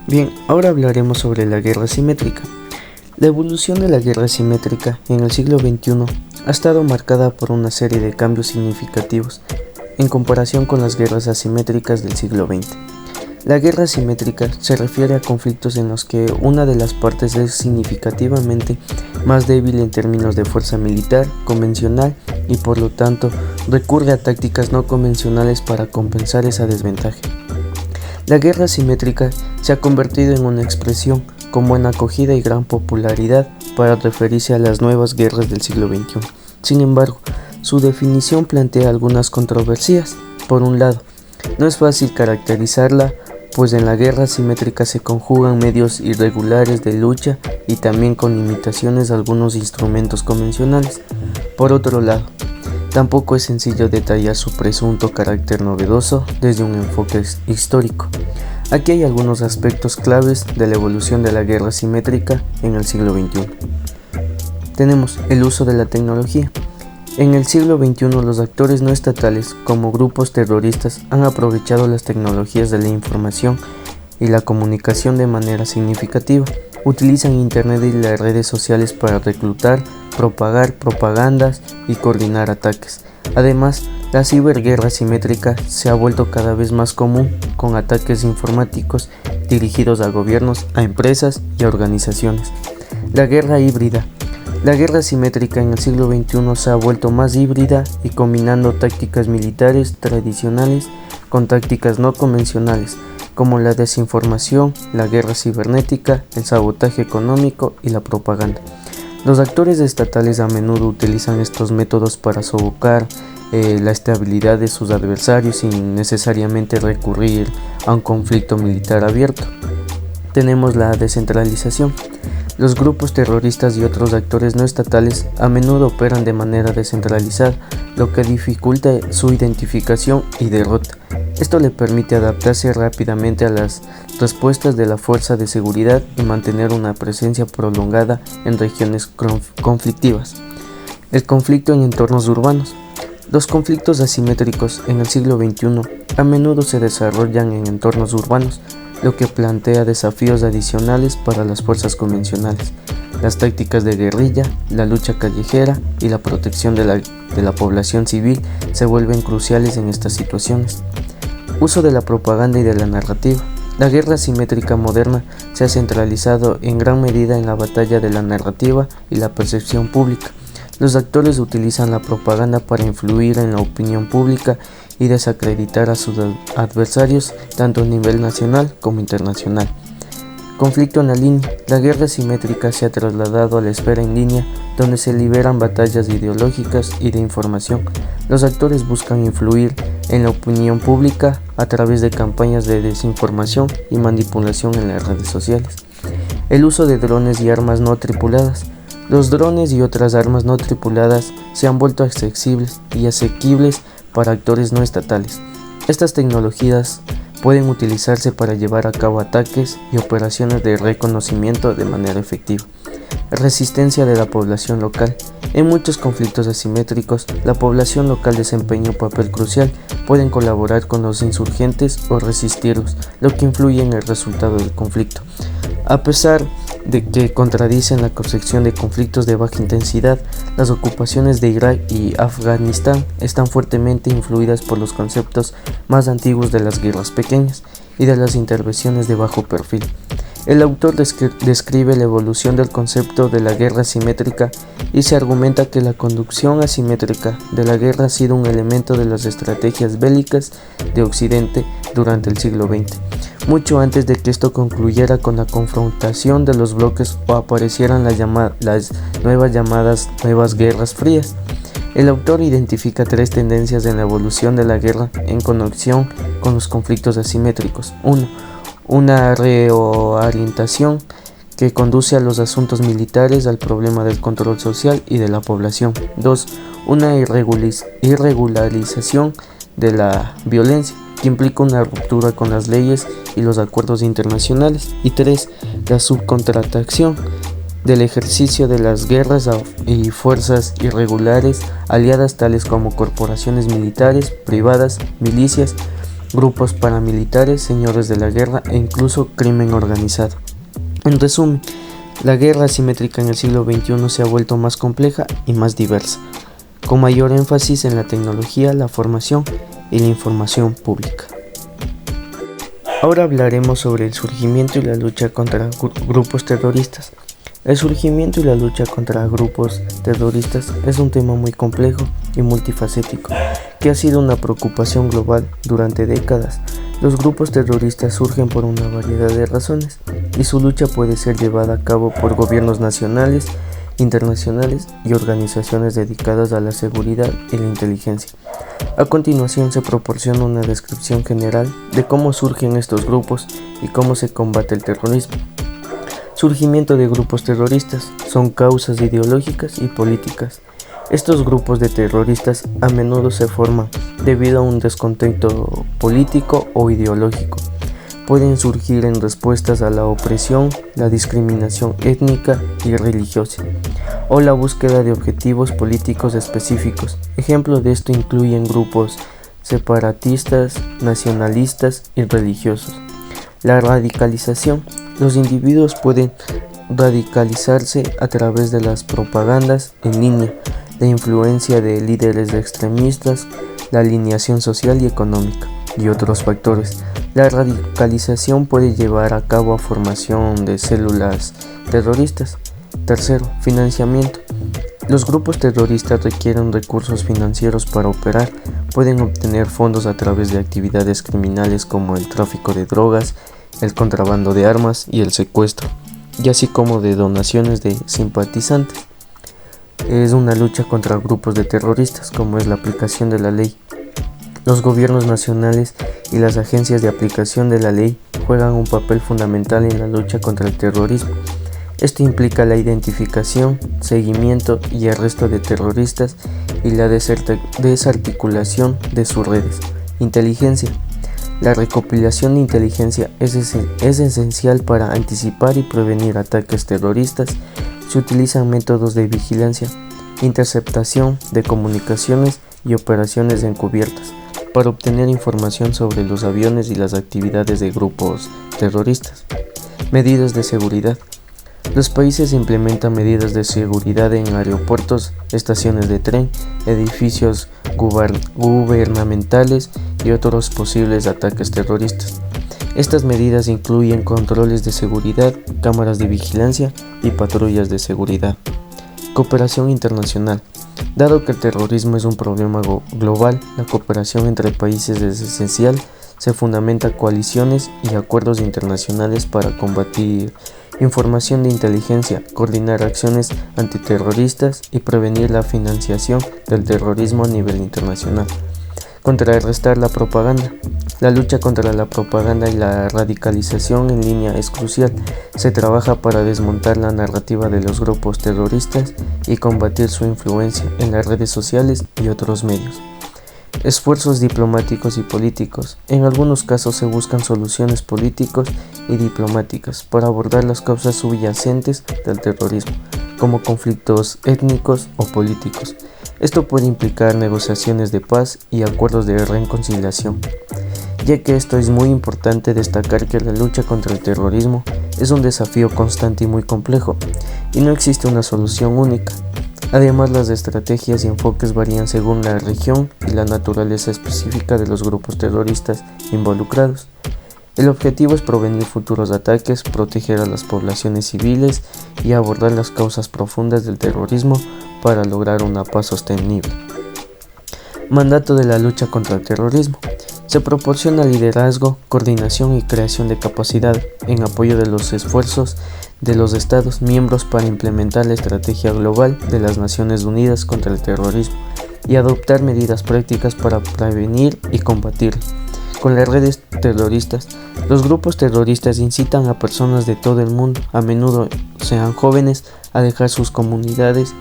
Bien, ahora hablaremos sobre la guerra asimétrica. La evolución de la guerra asimétrica en el siglo XXI ha estado marcada por una serie de cambios significativos en comparación con las guerras asimétricas del siglo XX. La guerra asimétrica se refiere a conflictos en los que una de las partes es significativamente más débil en términos de fuerza militar, convencional y por lo tanto recurre a tácticas no convencionales para compensar esa desventaja. La guerra asimétrica se ha convertido en una expresión con buena acogida y gran popularidad para referirse a las nuevas guerras del siglo XXI. Sin embargo, su definición plantea algunas controversias. Por un lado, no es fácil caracterizarla, pues en la guerra asimétrica se conjugan medios irregulares de lucha y también con limitaciones a algunos instrumentos convencionales. Por otro lado, tampoco es sencillo detallar su presunto carácter novedoso desde un enfoque histórico. Aquí hay algunos aspectos claves de la evolución de la guerra asimétrica en el siglo XXI. Tenemos el uso de la tecnología. En el siglo XXI los actores no estatales, como grupos terroristas, han aprovechado las tecnologías de la información y la comunicación de manera significativa. Utilizan Internet y las redes sociales para reclutar, propagar propagandas y coordinar ataques. Además, la ciberguerra asimétrica se ha vuelto cada vez más común, con ataques informáticos dirigidos a gobiernos, a empresas y a organizaciones. La guerra híbrida. La guerra asimétrica en el siglo XXI se ha vuelto más híbrida y combinando tácticas militares tradicionales con tácticas no convencionales, como la desinformación, la guerra cibernética, el sabotaje económico y la propaganda. Los actores estatales a menudo utilizan estos métodos para sofocar la estabilidad de sus adversarios sin necesariamente recurrir a un conflicto militar abierto. Tenemos la descentralización. Los grupos terroristas y otros actores no estatales a menudo operan de manera descentralizada, lo que dificulta su identificación y derrota. Esto le permite adaptarse rápidamente a las respuestas de la fuerza de seguridad y mantener una presencia prolongada en regiones conflictivas. El conflicto en entornos urbanos. Los conflictos asimétricos en el siglo XXI a menudo se desarrollan en entornos urbanos, lo que plantea desafíos adicionales para las fuerzas convencionales. Las tácticas de guerrilla, la lucha callejera y la protección de la población civil se vuelven cruciales en estas situaciones. Uso de la propaganda y de la narrativa. La guerra asimétrica moderna se ha centralizado en gran medida en la batalla de la narrativa y la percepción pública. Los actores utilizan la propaganda para influir en la opinión pública y desacreditar a sus adversarios tanto a nivel nacional como internacional. Conflicto en la línea. La guerra asimétrica se ha trasladado a la esfera en línea, donde se liberan batallas ideológicas y de información. Los actores buscan influir en la opinión pública a través de campañas de desinformación y manipulación en las redes sociales. El uso de drones y armas no tripuladas. Los drones y otras armas no tripuladas se han vuelto accesibles y asequibles para actores no estatales. Estas tecnologías pueden utilizarse para llevar a cabo ataques y operaciones de reconocimiento de manera efectiva. Resistencia de la población local. En muchos conflictos asimétricos, la población local desempeña un papel crucial. Pueden colaborar con los insurgentes o resistirlos, lo que influye en el resultado del conflicto. A pesar de que contradicen la concepción de conflictos de baja intensidad, las ocupaciones de Irak y Afganistán están fuertemente influidas por los conceptos más antiguos de las guerras pequeñas y de las intervenciones de bajo perfil. El autor describe la evolución del concepto de la guerra asimétrica y se argumenta que la conducción asimétrica de la guerra ha sido un elemento de las estrategias bélicas de Occidente durante el siglo XX, mucho antes de que esto concluyera con la confrontación de los bloques o aparecieran las nuevas guerras frías. El autor identifica tres tendencias en la evolución de la guerra en conexión con los conflictos asimétricos. 1. Una reorientación que conduce a los asuntos militares al problema del control social y de la población. 2. Una irregularización de la violencia que implica una ruptura con las leyes y los acuerdos internacionales. Y 3. La subcontratación del ejercicio de las guerras y fuerzas irregulares aliadas tales como corporaciones militares, privadas, milicias grupos paramilitares, señores de la guerra e incluso crimen organizado. En resumen, la guerra asimétrica en el siglo XXI se ha vuelto más compleja y más diversa, con mayor énfasis en la tecnología, la formación y la información pública. Ahora hablaremos sobre el surgimiento y la lucha contra grupos terroristas. El surgimiento y la lucha contra grupos terroristas es un tema muy complejo y multifacético, que ha sido una preocupación global durante décadas. Los grupos terroristas surgen por una variedad de razones y su lucha puede ser llevada a cabo por gobiernos nacionales, internacionales y organizaciones dedicadas a la seguridad y la inteligencia. A continuación se proporciona una descripción general de cómo surgen estos grupos y cómo se combate el terrorismo. Surgimiento de grupos terroristas son causas ideológicas y políticas. Estos grupos de terroristas a menudo se forman debido a un descontento político o ideológico. Pueden surgir en respuestas a la opresión, la discriminación étnica y religiosa, o la búsqueda de objetivos políticos específicos. Ejemplos de esto incluyen grupos separatistas, nacionalistas y religiosos. La radicalización. Los individuos pueden radicalizarse a través de las propagandas en línea, la influencia de líderes extremistas, la alineación social y económica, y otros factores. La radicalización puede llevar a cabo a formación de células terroristas. Tercero, financiamiento. Los grupos terroristas requieren recursos financieros para operar. Pueden obtener fondos a través de actividades criminales como el tráfico de drogas, el contrabando de armas y el secuestro, y así como de donaciones de simpatizantes. Es una lucha contra grupos de terroristas, como es la aplicación de la ley. Los gobiernos nacionales y las agencias de aplicación de la ley juegan un papel fundamental en la lucha contra el terrorismo. Esto implica la identificación, seguimiento y arresto de terroristas y la desarticulación de sus redes. Inteligencia. La recopilación de inteligencia es esencial para anticipar y prevenir ataques terroristas. Se utilizan métodos de vigilancia, interceptación de comunicaciones y operaciones encubiertas para obtener información sobre los aviones y las actividades de grupos terroristas. Medidas de seguridad. Los países implementan medidas de seguridad en aeropuertos, estaciones de tren, edificios gubernamentales y otros posibles ataques terroristas. Estas medidas incluyen controles de seguridad, cámaras de vigilancia y patrullas de seguridad. Cooperación internacional. Dado que el terrorismo es un problema global, la cooperación entre países es esencial. Se fundamenta coaliciones y acuerdos internacionales para combatir información de inteligencia, coordinar acciones antiterroristas y prevenir la financiación del terrorismo a nivel internacional. Contrarrestar la propaganda. La lucha contra la propaganda y la radicalización en línea es crucial. Se trabaja para desmontar la narrativa de los grupos terroristas y combatir su influencia en las redes sociales y otros medios. Esfuerzos diplomáticos y políticos. En algunos casos se buscan soluciones políticas y diplomáticas para abordar las causas subyacentes del terrorismo, como conflictos étnicos o políticos. Esto puede implicar negociaciones de paz y acuerdos de reconciliación. Ya que esto es muy importante destacar que la lucha contra el terrorismo es un desafío constante y muy complejo, y no existe una solución única. Además, las estrategias y enfoques varían según la región y la naturaleza específica de los grupos terroristas involucrados. El objetivo es prevenir futuros ataques, proteger a las poblaciones civiles y abordar las causas profundas del terrorismo para lograr una paz sostenible. Mandato de la lucha contra el terrorismo. Se proporciona liderazgo, coordinación y creación de capacidad en apoyo de los esfuerzos de los Estados miembros para implementar la estrategia global de las Naciones Unidas contra el terrorismo y adoptar medidas prácticas para prevenir y combatirlo. Con las redes terroristas, los grupos terroristas incitan a personas de todo el mundo, a menudo sean jóvenes, a dejar sus comunidades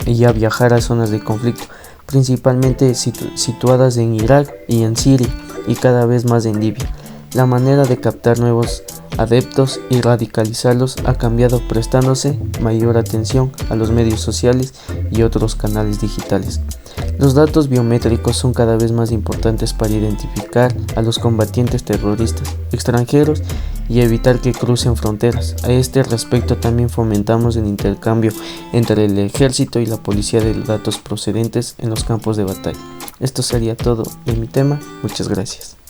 y a viajar a zonas de conflicto, principalmente situadas en Irak y en Siria, y cada vez más en Libia. La manera de captar nuevos adeptos y radicalizarlos ha cambiado, prestándose mayor atención a los medios sociales y otros canales digitales. Los datos biométricos son cada vez más importantes para identificar a los combatientes terroristas extranjeros y evitar que crucen fronteras. A este respecto también fomentamos el intercambio entre el ejército y la policía de datos procedentes en los campos de batalla. Esto sería todo de mi tema. Muchas gracias.